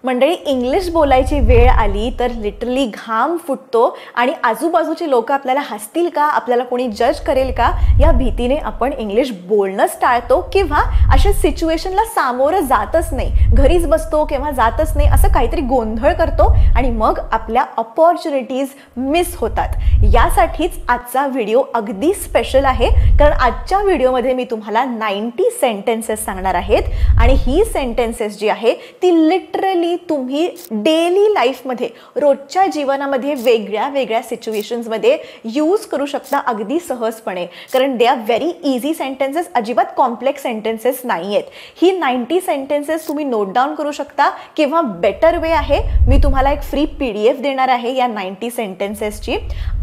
मंडळी, इंग्लिश बोलायची वेळ आली तर लिटरली घाम फुटतो आणि आजूबाजूचे लोक आपल्याला हसतील का, आपल्याला कोणी जज करेल का या भीतीने आपण इंग्लिश बोलणंच टाळतो किंवा अशा सिच्युएशनला सामोरं जातच नाही, घरीच बसतो किंवा जातच नाही, असं काहीतरी गोंधळ करतो आणि मग आपल्या अपॉर्च्युनिटीज मिस होतात. यासाठीच आजचा व्हिडिओ अगदी स्पेशल आहे, कारण आजच्या व्हिडिओमध्ये मी तुम्हाला 90 सेंटेन्सेस सांगणार आहेत आणि ही सेंटेन्सेस जी आहे ती लिटरली तुम्ही डेली लाईफमध्ये, रोजच्या जीवनामध्ये वेगळ्या वेगळ्या सिच्युएशन्समध्ये यूज करू शकता अगदी सहजपणे, कारण they are very easy sentences, अजिबात कॉम्प्लेक्स सेंटेन्सेस नाही आहेत. ही 90 सेंटेन्सेस तुम्ही नोट डाऊन करू शकता किंवा बेटर वे आहे, मी तुम्हाला एक फ्री PDF देणार आहे या 90 सेंटेन्सेसची.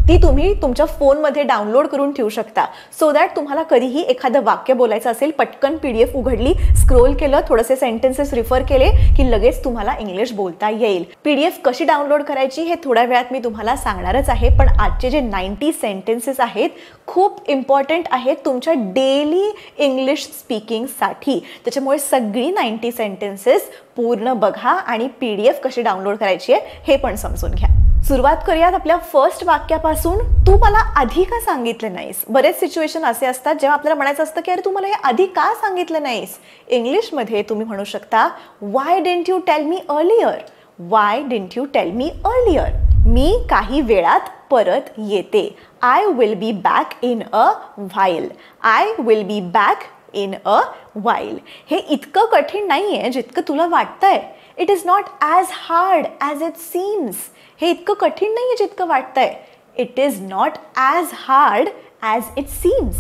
ती तुम्ही तुमच्या फोनमध्ये डाउनलोड करून ठेवू शकता, सो दॅट तुम्हाला कधीही एखादं वाक्य बोलायचं असेल, पटकन PDF उघडली, स्क्रोल केलं, थोडेसे सेंटेन्सेस रिफर केले की लगेच तुम्हाला इंग्लिश बोलता येईल. PDF कशी डाउनलोड करायची हे थोड्या वेळात मी तुम्हाला सांगणारच आहे, पण आजचे जे 90 सेंटेन्सेस आहेत खूप इम्पॉर्टंट आहेत तुमच्या डेली इंग्लिश स्पीकिंगसाठी. त्याच्यामुळे सगळी 90 सेंटेन्सेस पूर्ण बघा आणि PDF कशी डाउनलोड करायची आहे हे पण समजून घ्या. सुरुवात करूयात आपल्या फर्स्ट वाक्यापासून. तू मला आधी का सांगितलं नाहीस? बरेच सिच्युएशन असे असतात जेव्हा आपल्याला म्हणायचं असतं की अरे तू मला हे आधी का सांगितलं नाहीस. इंग्लिशमध्ये तुम्ही म्हणू शकता why didn't you tell me earlier. Why didn't you tell me earlier. मी काही वेळात परत येते. I will be back in a while. I will be back in a while. हे इतकं कठीण नाही आहे जितकं तुला वाटतंय. It is not as hard as it seems. हे इतकं कठीण नाही आहे जितकं वाटतंय. It is not as hard as it seems.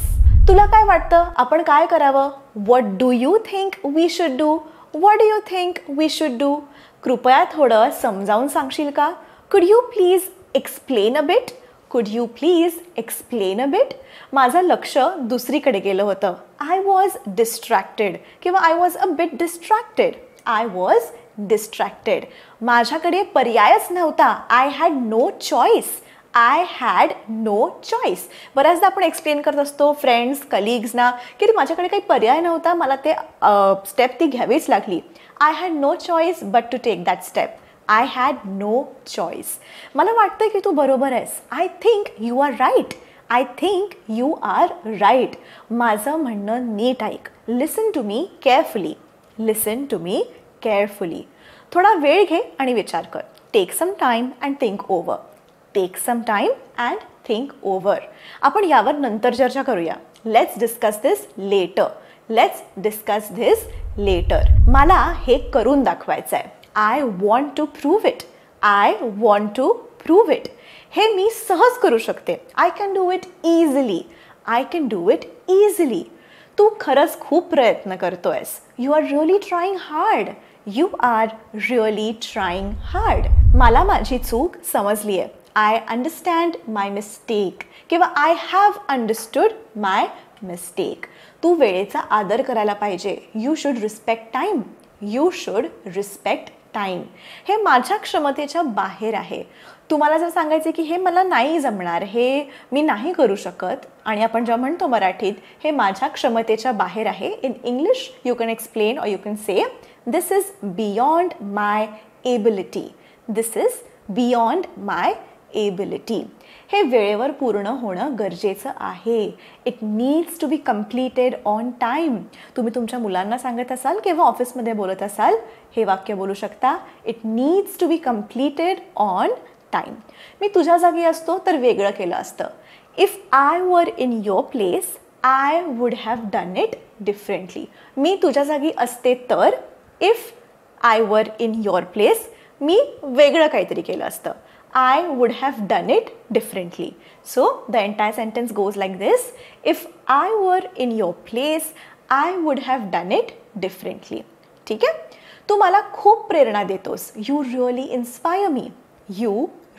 तुला काय वाटतं आपण काय करावं? What do you think we should do? What do you think we should do? कृपया थोडं समजावून सांगशील का? Could you please explain a bit? Could you please explain a bit? माझं लक्ष दुसरीकडे गेलं होतं. आय वॉज डिस्ट्रॅक्टेड किंवा I was a bit distracted. I was distracted. माझ्याकडे पर्यायच नव्हता. I had no choice. I had no choice. बऱ्याचदा आपण एक्सप्लेन करत असतो फ्रेंड्स, कलिग्सना की माझ्याकडे काही पर्याय नव्हता, मला ते स्टेप ती घ्यावीच लागली. I had no choice but to take that step. I had no choice. मला वाटतं की तू बरोबर आहेस. I think you are right. I think you are right. माझं म्हणणं नीट ऐक. Listen to me carefully. Listen to me carefully. थोडा वेळ घे आणि विचार कर. Take some time and think over. Take some time and think over. आपण यावर नंतर चर्चा करूया. Let's discuss this letter. Let's discuss this letter. मला हे करून दाखवायचं आहे. I want to prove it. I want to prove it. हे मी सहज करू शकते. I can do it easily. I can do it easily. तू खरंच खूप प्रयत्न करतोयस. You are really trying hard. You are really trying hard. मला माझी चूक समजली आहे. आय अंडरस्टँड माय मिस्टेक किंवा I have understood my mistake. तू वेळेचा आदर करायला पाहिजे. You should respect time. You should respect time. हे माझ्या क्षमतेच्या बाहेर आहे. तुम्हाला जर सांगायचे की हे मला नाही जमणार, हे मी नाही करू शकत, आणि आपण जेव्हा म्हणतो मराठीत हे माझ्या क्षमतेच्या बाहेर आहे, in English you can explain और you can say this is beyond my ability. This is beyond my ability. हे वेळेवर पूर्ण होणं गरजेचं आहे. It needs to be completed on time. तुम्ही तुमच्या मुलांना सांगत असाल किंवा ऑफिसमध्ये बोलत असाल, हे वाक्य बोलू शकता. It needs to be completed on time. मी तुझ्या जागी असतो तर वेगळं केलं असतं. If I were in your place I would have done it differently. मी तुझ्या जागी असते तर, if I were in your place मी वेगळं काहीतरी केलं असतं. I would have done it differently. So the entire sentence goes like this. If I were in your place, I would have done it differently. ठीक आहे? तू मला खूप प्रेरणा देतोस. You really inspire me. You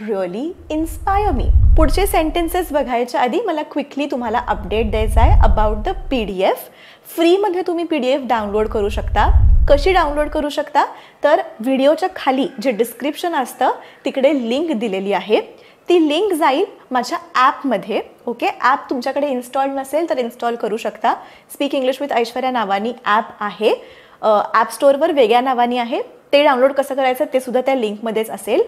really inspire me. पुढचे sentences बघायच्या आधी मला quickly तुम्हाला update द्यायचा आहे अबाउट द PDF. फ्रीमध्ये तुम्ही PDF डाउनलोड करू शकता. कशी डाउनलोड करू शकता तर व्हिडिओच्या खाली जे डिस्क्रिप्शन असतं तिकडे लिंक दिलेली आहे. ती लिंक जाईल माझ्या ॲपमध्ये. ओके, ॲप तुमच्याकडे इन्स्टॉल नसेल तर इन्स्टॉल करू शकता. स्पीक इंग्लिश विथ ऐश्वर्या नावानी ॲप आहे. ॲप स्टोअरवर वेगळ्या नावानी आहे. ते डाउनलोड कसं करायचं ते सुद्धा त्या लिंकमध्येच असेल.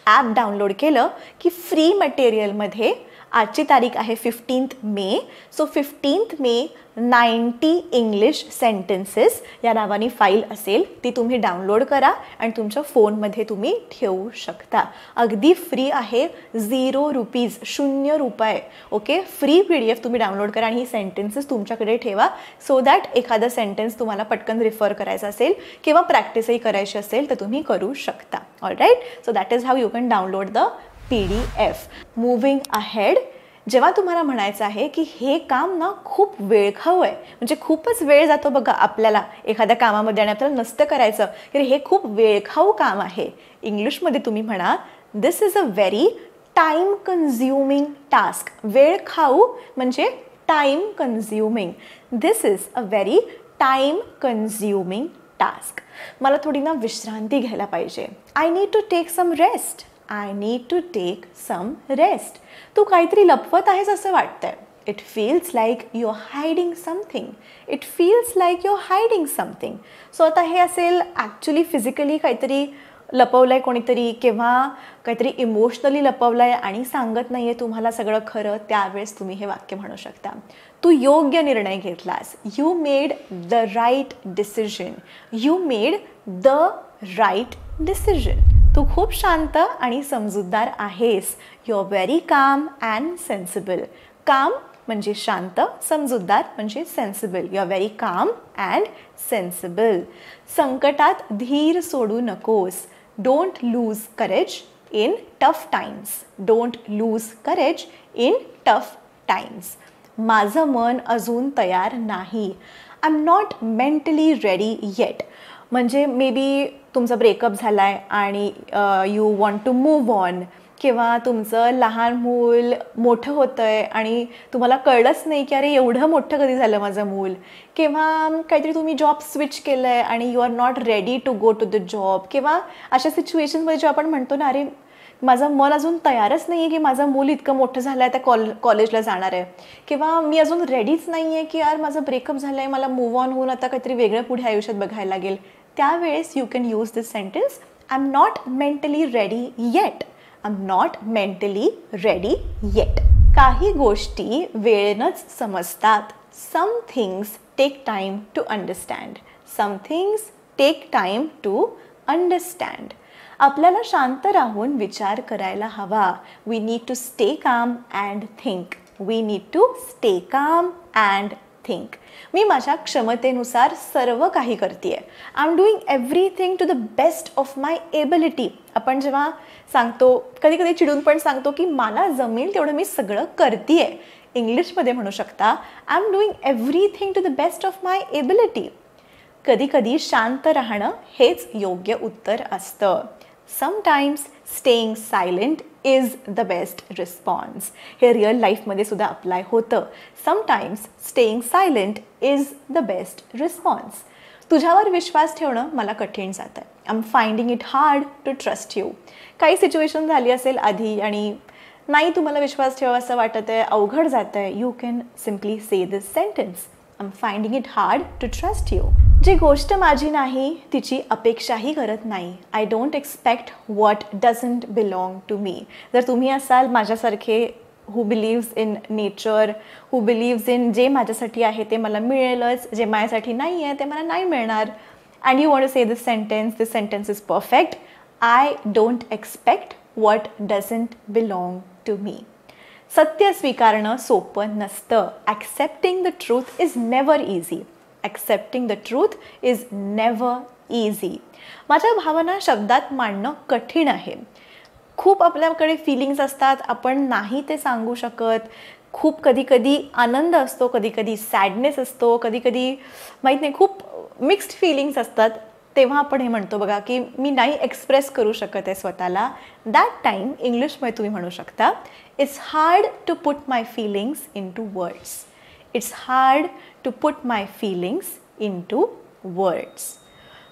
ॲप डाउनलोड केलं की फ्री मटेरियलमध्ये आजची तारीख आहे 15 मे. सो 15 मे 90 इंग्लिश सेंटेन्सेस या नावाने फाईल असेल, ती तुम्ही डाउनलोड करा आणि तुमच्या फोनमध्ये तुम्ही ठेवू शकता. अगदी फ्री आहे, 0 रुपीज, 0 रुपये. ओके, फ्री PDF तुम्ही डाउनलोड करा आणि ही सेंटेन्सेस तुमच्याकडे ठेवा, सो दॅट एखादा सेंटेन्स तुम्हाला पटकन रिफर करायचा असेल किंवा प्रॅक्टिसही करायची असेल तर तुम्ही करू शकता. All right, so that is how you can download the PDF. Moving ahead, जेव्हा तुम्हाला म्हणायचं आहे की हे काम ना खूप वेळखाऊ आहे, म्हणजे खूपच वेळ जातो बघा आपल्याला एखाद्या कामामध्ये आणि आपल्याला नसतं करायचं, की हे खूप वेळखाऊ काम आहे, इंग्लिशमध्ये तुम्ही म्हणा this is a very time consuming task. वेळखाऊ म्हणजे time consuming. This is a very time consuming task. मला थोडी ना विश्रांती घ्यायला पाहिजे. I need to take some rest. I need to take some rest. तू काहीतरी लपवत आहेस असं वाटतंय. It feels like you are hiding something. It feels like you are hiding something. So आता हे असेल ॲक्च्युली फिजिकली काहीतरी लपवलं आहे कोणीतरी, किंवा काहीतरी इमोशनली लपवलं आहे आणि सांगत नाही आहे तुम्हाला सगळं खरं, त्यावेळेस तुम्ही हे वाक्य म्हणू शकता. तू योग्य निर्णय घेतलास. You made the right decision. You made the right decision. तू खूप शांत आणि समजूतदार आहेस. You are very calm and sensible. Calm म्हणजे शांत, समजूतदार म्हणजे sensible. You are very calm and sensible. संकटात धीर सोडू नकोस. Don't lose courage in tough times. Don't lose courage in tough times. माझं मन अजून तयार नाही. I am not mentally ready yet. म्हणजे मे बी तुमचा ब्रेकअप झाला आहे आणि you want to move on, किंवा तुमचं लहान मूल मोठं होतं आहे आणि तुम्हाला कळलंच नाही की अरे एवढं मोठं कधी झालं माझं मूल, किंवा काहीतरी तुम्ही जॉब स्विच केलं आहे आणि you are not ready to go to the job, किंवा अशा सिच्युएशनमध्ये जे आपण म्हणतो ना अरे माझं मन अजून तयारच नाही आहे की माझं मूल इतकं मोठं झालं आहे, त्या कॉलेजला जाणार आहे, किंवा मी अजून रेडीच नाही आहे की यार माझं ब्रेकअप झालं आहे, मला मूव्ह ऑन होऊन आता काहीतरी वेगळं पुढे आयुष्यात बघायला लागेल. त्यावेळेस you can use this sentence, I am not mentally ready yet. I am not mentally ready yet. काही गोष्टी वेळेनंच समजतात. Some things take time to understand. Some things take time to understand. आपल्याला शांत राहून विचार करायला हवा. We need to stay calm and think. We need to stay calm and think. मी माझ्या क्षमतेनुसार सर्व काही करते आहे. I am doing everything to the best of my ability. आपण जेव्हा सांगतो, कधी कधी चिडून पण सांगतो की मला जमेल तेवढं मी सगळं करते आहे. इंग्लिशमध्ये म्हणू शकता I am doing everything to the best of my ability. कधी कधी शांत राहणं हेच योग्य उत्तर असतं. Sometimes staying silent is the best response. हे रिअल लाईफमध्ये सुद्धा अप्लाय होतं. Sometimes staying silent is the best response. तुझ्यावर विश्वास ठेवणं मला कठीण जातं आहे. I am finding it hard to trust you. काही सिच्युएशन झाली असेल आधी आणि नाही तुम्हाला विश्वास ठेवा असं वाटत आहे, अवघड जातं आहे. You can simply say this sentence, I am finding it hard to trust you. जी गोष्ट माझी नाही तिची अपेक्षाही करत नाही. I don't expect what doesn't belong to me. जर तुम्ही असाल माझ्यासारखे who believes in nature, who believes in जे माझ्यासाठी आहे ते मला मिळेलच, जे माझ्यासाठी नाही आहे ते मला नाही मिळणार. And you want to say this sentence is perfect. I don't expect what doesn't belong to me. सत्य स्वीकारणं सोपं नसतं. Accepting the truth is never easy. Accepting the truth is never easy. माझ्या भावना शब्दात मांडणं कठीण आहे. खूप आपल्याकडे फिलिंग्स असतात, आपण नाही ते सांगू शकत. खूप कधी कधी आनंद असतो, कधी कधी सॅडनेस असतो, कधी कधी माहीत नाही, खूप मिक्स्ड फिलिंग्स असतात. तेव्हा आपण हे म्हणतो बघा की मी नाही एक्सप्रेस करू शकत आहे स्वतःला. दॅट टाईम इंग्लिशमध्ये तुम्ही म्हणू शकता, it's hard to put my feelings into words. It's hard to put my feelings into words.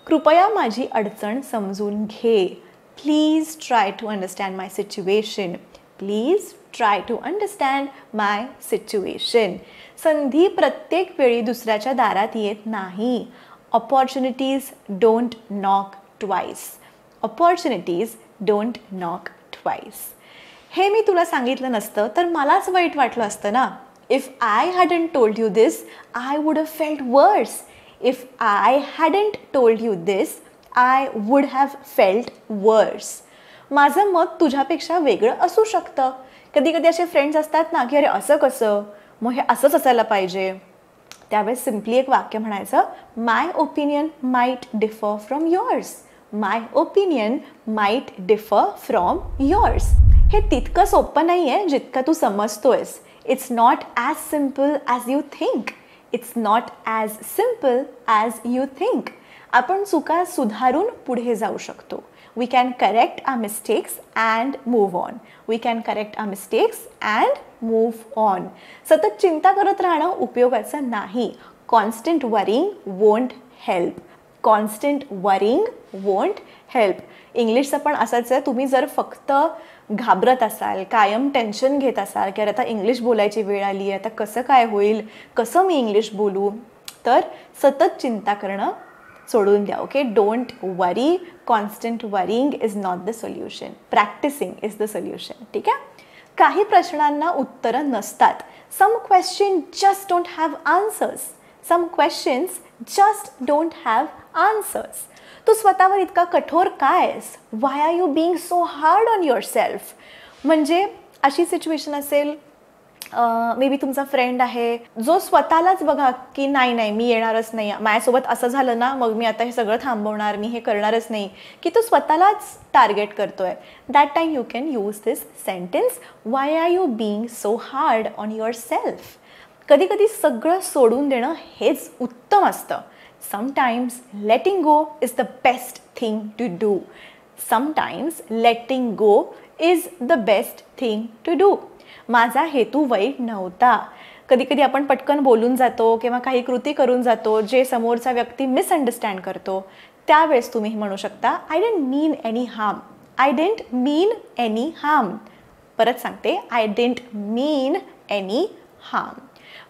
कृपया माझी अडचण समजून घे. Please try to understand my situation. Please try to understand my situation. संधी प्रत्येक वेळी दुसऱ्याच्या दारात येत नाही. Opportunities don't knock twice. Opportunities don't knock twice. हे मी तुला सांगितलं नसतं तर मलाच वाईट वाटलं असतं ना. If I hadn't told you this I would have felt worse. If I hadn't told you this I would have felt worse. माझं मत तुझ्यापेक्षा वेगळं असू शकतं. कधी कधी असे फ्रेंड्स असतात ना की अरे असं कसं, मग हे असंच असायला पाहिजे. त्यावेळेस सिम्पली एक वाक्य म्हणायचं, my opinion might differ from yours. My opinion might differ from yours. हे तितकं सोपं नाही आहे जितकं तू समजतोयस. It's not as simple as you think. It's not as simple as you think. आपण चुका सुधारून पुढे जाऊ शकतो. We can correct our mistakes and move on. We can correct our mistakes and move on. सतत चिंता करत राहणं उपयोगाचं नाही. Constant worrying won't help. Constant worrying won't help. इंग्लिशचं पण असंच आहे. तुम्ही जर फक्त घाबरत असाल, कायम टेन्शन घेत असाल की अरे आता इंग्लिश बोलायची वेळ आली आहे, आता कसं काय होईल, कसं मी इंग्लिश बोलू, तर सतत चिंता करणं सोडून द्या. Okay, don't worry. Constant worrying is not the solution. Practicing is the solution. ठीक आहे. काही प्रश्नांना उत्तरं नसतात. Some question just don't have answers. Some questions just don't have answers. तू स्वतःवर इतका कठोर काय आहेस? Why are you being so hard on yourself? म्हणजे अशी सिच्युएशन असेल, मे बी तुमचा फ्रेंड आहे जो स्वतःलाच बघा की नाही मी येणारच नाही, माझ्यासोबत असं झालं ना मग मी आता हे सगळं थांबवणार, मी हे करणारच नाही, की तो स्वतःलाच टार्गेट करतोय. That time you can use this sentence, why are you being so hard on yourself. कधी कधी सगळं सोडून देणं हेच उत्तम असतं. Sometimes letting go is the best thing to do. Sometimes letting go is the best thing to do. माझा हेतू वाईट नव्हता. कधी कधी आपण पटकन बोलून जातो किंवा काही कृती करून जातो जे समोरचा व्यक्ती मिसअंडरस्टँड करतो. त्यावेळेस तुम्ही म्हणू शकता, I didn't mean any harm. I didn't mean any harm. परत सांगते, I didn't mean any harm.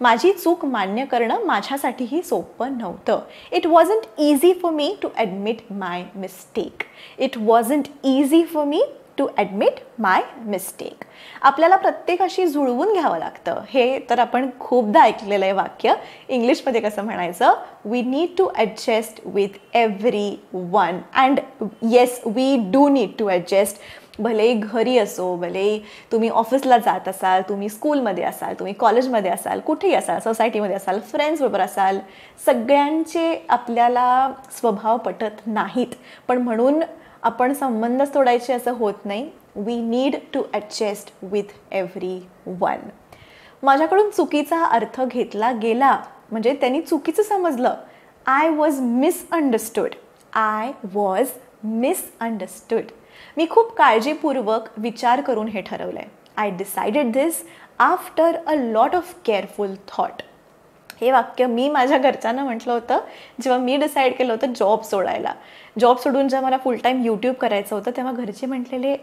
माझी चूक मान्य करणं माझ्यासाठीही सोपं नव्हतं. It wasn't easy for me to admit my mistake. It wasn't easy for me to admit my mistake. आपल्याला प्रत्येकाशी जुळवून घ्यावं लागतं. हे तर आपण खूपदा ऐकलेलं आहे वाक्य. इंग्लिशमध्ये कसं म्हणायचं, we need to adjust with everyone. And yes, we do need to adjust. भलेही घरी असो, भलेही तुम्ही ऑफिसला जात असाल, तुम्ही स्कूलमध्ये असाल, तुम्ही कॉलेजमध्ये असाल, कुठेही असाल, सोसायटीमध्ये असाल, फ्रेंड्सबरोबर असाल, सगळ्यांचे आपल्याला स्वभाव पटत नाहीत. पण म्हणून आपण संबंध तोडायचे असं होत नाही. We need to adjust with everyone. माझ्याकडून चुकीचा अर्थ घेतला गेला म्हणजे त्यांनी चुकीचं समजलं. I was misunderstood. I was misunderstood. मी खूप काळजीपूर्वक विचार करून हे ठरवलं आहे. I decided this after a lot of careful thought. हे वाक्य मी माझ्या घरच्यांना म्हटलं होतं जेव्हा मी डिसाईड केलं होतं जॉब सोडायला. जॉब सोडून जेव्हा मला फुल टाईम यूट्यूब करायचं होतं तेव्हा घरचे म्हटलेले,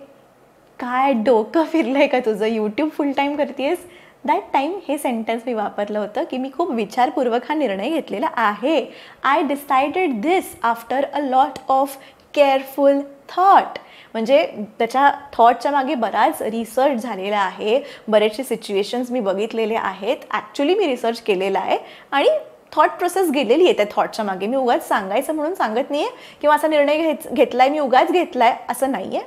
काय डोकं फिरलं आहे का तुझं, यूट्यूब फुल टाईम करतेस. दॅट टाईम हे सेंटेन्स मी वापरलं होतं की मी खूप विचारपूर्वक हा निर्णय घेतलेला आहे. I decided this after a lot of careful thought. म्हणजे त्याच्या थॉटच्या मागे बराच रिसर्च झालेला आहे. बरेचसे सिच्युएशन्स मी बघितलेले आहेत. ॲक्च्युली मी रिसर्च केलेला आहे आणि थॉट प्रोसेस गेलेली आहे त्या थॉटच्या मागे. मी उगाच सांगायचं म्हणून सांगत नाही आहे किंवा असा निर्णय घेतला आहे मी उगाच घेतला आहे असं नाही आहे.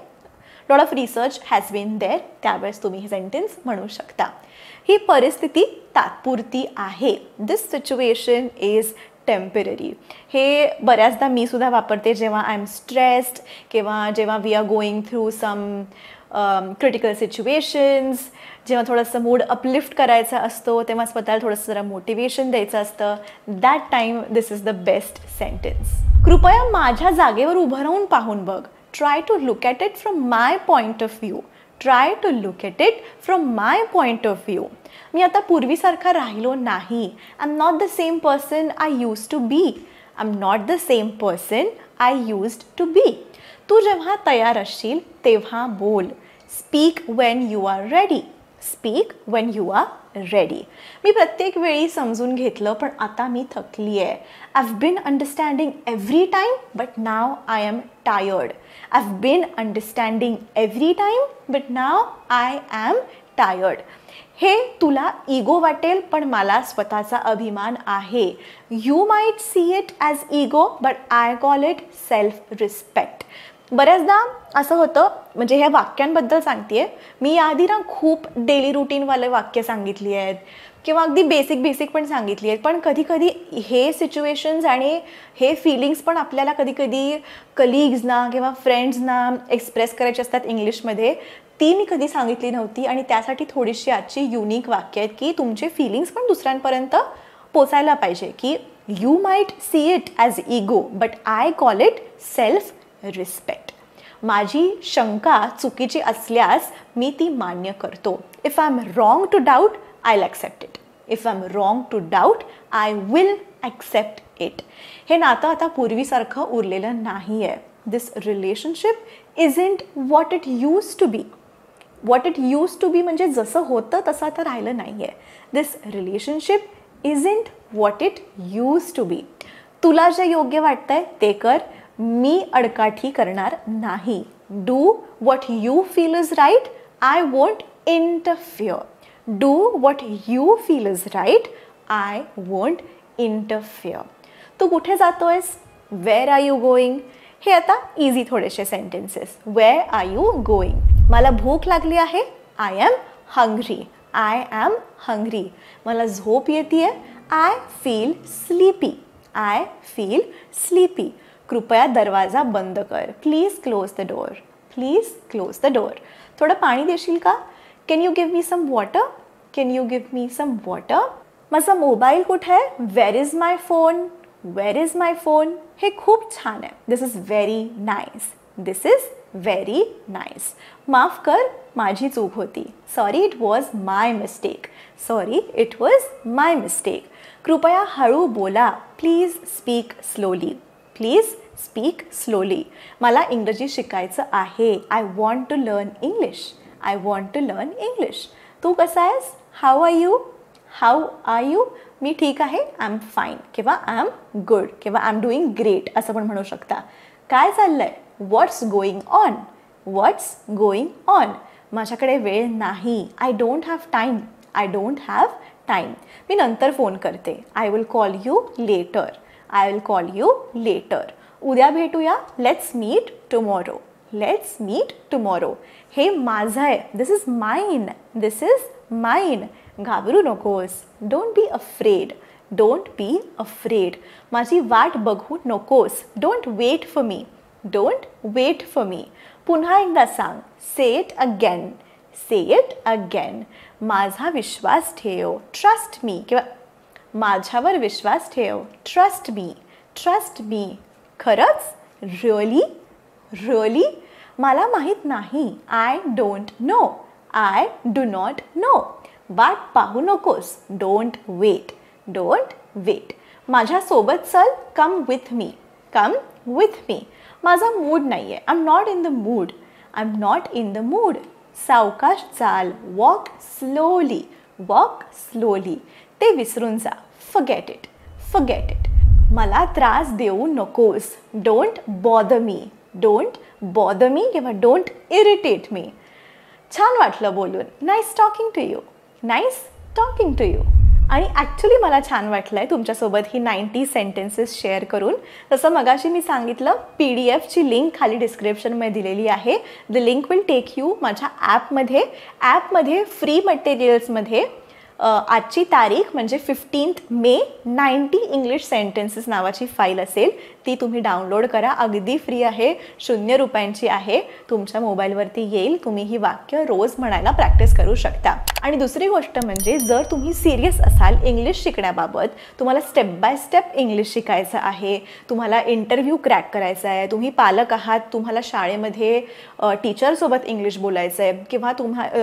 Lot of research has been there. त्यावेळेस तुम्ही हे सेंटेन्स म्हणू शकता. ही परिस्थिती तात्पुरती आहे. दिस सिच्युएशन इज टेम्पररी. हे बऱ्याचदा मी सुद्धा वापरते जेव्हा आय एम स्ट्रेस्ड किंवा जेव्हा we are going through some critical situations, जेव्हा थोडंसं मूड अपलिफ्ट करायचा असतो तेव्हा स्वतःला थोडंसं जरा मोटिवेशन द्यायचं असतं. That time this is the best sentence. कृपया माझ्या जागेवर उभं राहून पाहून बघ. Try to look at it from my point of view. Try to look at it from my point of view. मी आता पूर्वीसारखा राहिलो नाही. I am not the same person I use to be. I am not the same person I used to be. तू जेव्हा तयार असशील तेव्हा बोल. Speak when you are ready. Speak when you are ready. मी प्रत्येक वेळी समजून घेतलं पण आता मी थकली आहे. I have been understanding every time but now I am tired. I have been understanding every time but now I am tired. हे तुला इगो वाटेल पण मला स्वतःचा अभिमान आहे. You might see it as ego but I call it self respect. बऱ्याचदा असं होतं, म्हणजे ह्या वाक्यांबद्दल सांगते मी याआधी ना खूप डेली रुटीनवाले वाक्य सांगितली आहेत किंवा अगदी बेसिक पण सांगितली आहेत, पण कधी कधी हे सिच्युएशन्स आणि हे फिलिंग्स पण आपल्याला कधी कधी कलिग्सना किंवा फ्रेंड्सना एक्सप्रेस करायचे असतात इंग्लिशमध्ये. ती मी कधी सांगितली नव्हती आणि त्यासाठी थोडीशी आजची युनिक वाक्य आहेत की तुमचे फिलिंग्स पण दुसऱ्यांपर्यंत पोचायला पाहिजे. की you might see it as ego but I call it self respect. माझी शंका चुकीची असल्यास मी ती मान्य करतो. If I am wrong to doubt I will accept it. If I am wrong to doubt I will accept it. हे नातं आता पूर्वीसारखं उरलेलं नाही आहे. This relationship isn't what it used to be. What it used to be म्हणजे जसं होतं तसं आता राहिलं नाही आहे. This relationship isn't what it used to be. तुला जे योग्य वाटतंय ते कर, मी अडकाठी करणार नाही. Do what you feel is right, I won't interfere. Do what you feel is right, I won't interfere. तू कुठे जातोयस? Where are you going? हे आता इझी थोडेसे sentences. Where are you going? मला भूक लागली आहे. I am hungry. I am hungry. मला झोप येते. I feel sleepy. I feel sleepy. कृपया दरवाजा बंद कर. Please close the door. Please close the door. थोडं पाणी देशील का? Can you give me some water? Can you give me some water? माझा मोबाईल कुठे आहे? Where is my phone? Where is my phone? हे खूप छान आहे. This is very nice. This is very nice. माफ कर, माझी चूक होती. Sorry, it was my mistake. Sorry, it was my mistake. कृपया हळू बोला. Please speak slowly. Please speak slowly. मला इंग्रजी शिकायचं आहे. I want to learn English. I want to learn English. तू कसा आहेस? How are you? How are you? मी ठीक आहे. आय एम फाईन किंवा आय एम गुड किंवा आय एम डुईंग ग्रेट असं पण म्हणू शकता. काय चाललंय? What's going on? What's going on? माझ्याकडे वेळ नाही. I don't have time. I don't have time. मी नंतर फोन करते. I will call you later. I will call you later. उद्या भेटूया. Let's meet tomorrow. Let's meet tomorrow. हे माझं आहे. दिस इज माईन. दिस इज माईन. घाबरू नकोस. Don't be afraid. Don't be afraid. माझी वाट बघू नकोस. Don't wait for me. Don't wait for me. पुन्हा एकदा सांग. Say it again. Say it again. माझा विश्वास ठेव. ट्रस्ट मी किंवा माझ्यावर विश्वास ठेव. Trust me. Trust me. खरंच? रिअली? रिअली? मला माहीत नाही. I don't know. I do not know. वाट पाहू नकोस. Don't wait. Don't wait. माझ्यासोबत चल. Come with me. Come with me. माझा मूड नाही आहे. I am not in the mood. I am not in the mood. सावकाश चाल. Walk slowly. Walk slowly. ते विसरून जा. Forget it. Forget it. मला त्रास देऊ नकोस. Don't bother me. Don't bother me किंवा डोंट इरिटेट मी. छान वाटलं बोलून. Nice talking to you. Nice talking to you. आणि ॲक्च्युली मला छान वाटलं आहे तुमच्यासोबत ही 90 सेंटेन्सेस शेअर करून. जसं मगाशी मी सांगितलं, PDF ची लिंक खाली डिस्क्रिप्शनमध्ये दिलेली आहे. The link will take you माझ्या ॲपमध्ये फ्री मटेरियल्समध्ये आजची तारीख म्हणजे 15 मे 90 इंग्लिश सेंटेन्सेस नावाची फाईल असेल. ती तुम्ही डाउनलोड करा. अगदी फ्री आहे. 0 रुपयांची आहे. तुमच्या मोबाईलवरती येईल. तुम्ही ही वाक्य रोज म्हणायला प्रॅक्टिस करू शकता. आणि दुसरी गोष्ट म्हणजे जर तुम्ही सिरियस असाल इंग्लिश शिकण्याबाबत, तुम्हाला स्टेप बाय स्टेप इंग्लिश शिकायचं आहे, तुम्हाला इंटरव्ह्यू क्रॅक करायचा आहे, तुम्ही पालक आहात, तुम्हाला शाळेमध्ये टीचरसोबत इंग्लिश बोलायचं आहे किंवा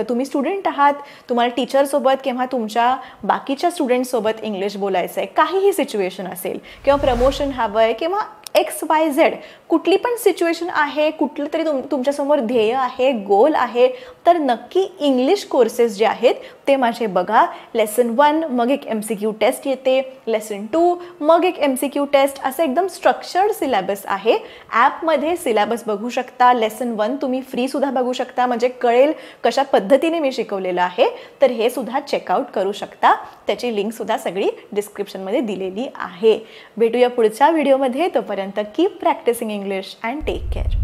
तुम्ही स्टुडंट आहात, तुम्हाला टीचरसोबत किंवा तुमच्या बाकीच्या स्टुडंटसोबत इंग्लिश बोलायचं आहे, काहीही सिच्युएशन असेल किंवा प्रमोशन हवं आहे किंवा XYZ कुठली पण सिच्युएशन आहे, कुठलं तरी तुमच्यासमोर ध्येय आहे, गोल आहे, तर नक्की इंग्लिश कोर्सेस जे आहेत ते माझे बघा. लेसन 1 मग एक MCQ टेस्ट येते, लेसन 2 मग एक MCQ टेस्ट, असं एकदम स्ट्रक्चर्ड सिलेबस आहे. ॲपमध्ये सिलेबस बघू शकता. लेसन 1 तुम्ही फ्री सुद्धा बघू शकता, म्हणजे कळेल कशा पद्धतीने मी शिकवलेलं आहे. तर हे सुद्धा चेकआउट करू शकता. त्याची लिंक सुद्धा सगळी डिस्क्रिप्शनमध्ये दिलेली आहे. भेटूया पुढच्या व्हिडिओमध्ये. तोपर्यंत keep practising English and take care.